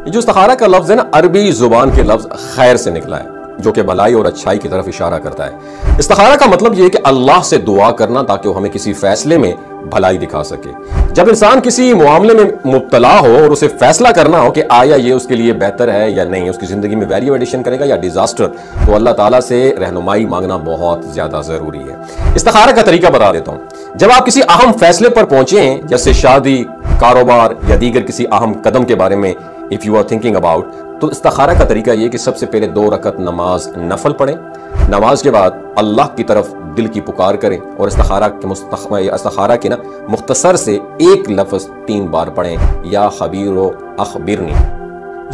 یہ جو استخارہ کا لفظ ہے نا، عربی زبان کے لفظ خیر سے نکلا ہے، جو کہ بھلائی اور اچھائی کی طرف اشارہ کرتا ہے۔ استخارہ کا مطلب یہ ہے کہ اللہ سے دعا کرنا تاکہ وہ ہمیں کسی فیصلے میں بھلائی دکھا سکے۔ جب انسان کسی معاملے میں مبتلا ہو اور اسے فیصلہ کرنا ہو کہ آیا یہ اس کے لیے بہتر ہے یا نہیں، اس کی زندگی میں ویلیو ایڈیشن کرے گا یا ڈیزاسٹر، تو اللہ تعالیٰ سے رہنمائی مانگنا بہت زیادہ ضروری ہے۔ استخارہ کا طریقہ بتا دیتا ہوں۔ جب آپ کسی اہم فیصلے پر پہنچیں، جیسے شادی، کاروبار یا دیگر کسی اہم قدم کے بارے میں if you are thinking about، تو استخارہ کا طریقہ یہ کہ سب سے پہلے 2 رکعت نماز نفل پڑھیں، نماز کے بعد اللہ کی طرف دل کی پکار کریں اور استخارہ کے مختصر سے ایک لفظ 3 بار پڑھیں، یا خبیر و اخبرنی۔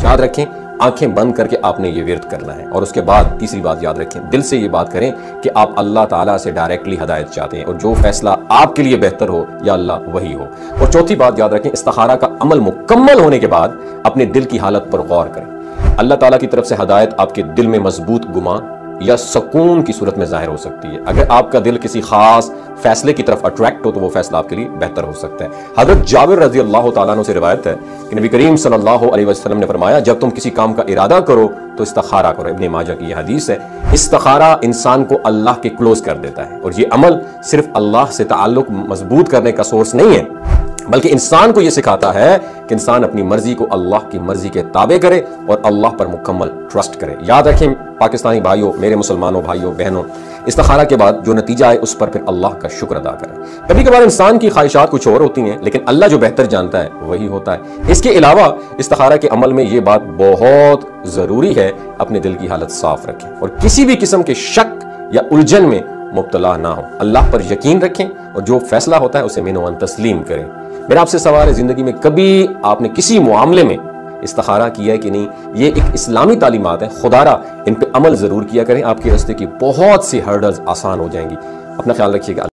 یاد رکھیں، آنکھیں بند کر کے آپ نے یہ ورد کرنا ہے، اور اس کے بعد تیسری بات یاد رکھیں، دل سے یہ بات کریں کہ آپ اللہ تعالیٰ سے ڈائریکٹلی ہدایت چاہتے ہیں، اور جو فیصلہ آپ کے لیے بہتر ہو یا اللہ وہی ہو۔ اور چوتھی بات یاد رکھیں، استخارہ کا عمل مکمل ہونے کے بعد اپنے دل کی حالت پر غور کریں۔ اللہ تعالیٰ کی طرف سے ہدایت آپ کے دل میں مضبوط گمان یا سکون کی صورت میں ظاہر ہو سکتی ہے۔ اگر آپ کا دل کسی خاص فیصلے کی طرف اٹریکٹ ہو تو وہ فیصلہ آپ کے لیے بہتر ہو سکتا ہے۔ حضرت جابر رضی اللہ تعالیٰ عنہ سے روایت ہے کہ نبی کریم صلی اللہ علیہ وسلم نے فرمایا، جب تم کسی کام کا ارادہ کرو تو استخارہ کرو۔ ابن ماجہ کی یہ حدیث ہے۔ استخارہ انسان کو اللہ کے کلوز کر دیتا ہے، اور یہ عمل صرف اللہ سے تعلق مضبوط کرنے کا سورس نہیں ہے، بلکہ انسان کو یہ سکھاتا ہے کہ انسان اپنی مرضی کو اللہ کی مرضی کے تابع کرے اور اللہ پر مکمل ٹرسٹ کرے۔ یاد رکھیں پاکستانی بھائیوں، میرے مسلمانوں بھائیوں بہنوں، استخارہ کے بعد جو نتیجہ ہے اس پر پھر اللہ کا شکر ادا کریں۔ کبھی کبھار انسان کی خواہشات کچھ اور ہوتی ہیں، لیکن اللہ جو بہتر جانتا ہے وہی ہوتا ہے۔ اس کے علاوہ استخارہ کے عمل میں یہ بات بہت ضروری ہے، اپنے دل کی حالت صاف رکھیں اور کسی بھی قسم کے شک یا الجھن میں مبتلا نہ ہو۔ اللہ پر یقین رکھیں اور جو فیصلہ ہوتا ہے اسے منوان تسلیم کریں۔ میرا آپ سے سوال ہے، زندگی میں کبھی آپ نے کسی معاملے میں استخارہ کیا ہے کہ نہیں؟ یہ ایک اسلامی تعلیمات ہے، خدا را ان پہ عمل ضرور کیا کریں، آپ کے راستے کی بہت سی ہرڈلز آسان ہو جائیں گی۔ اپنا خیال رکھیے گا۔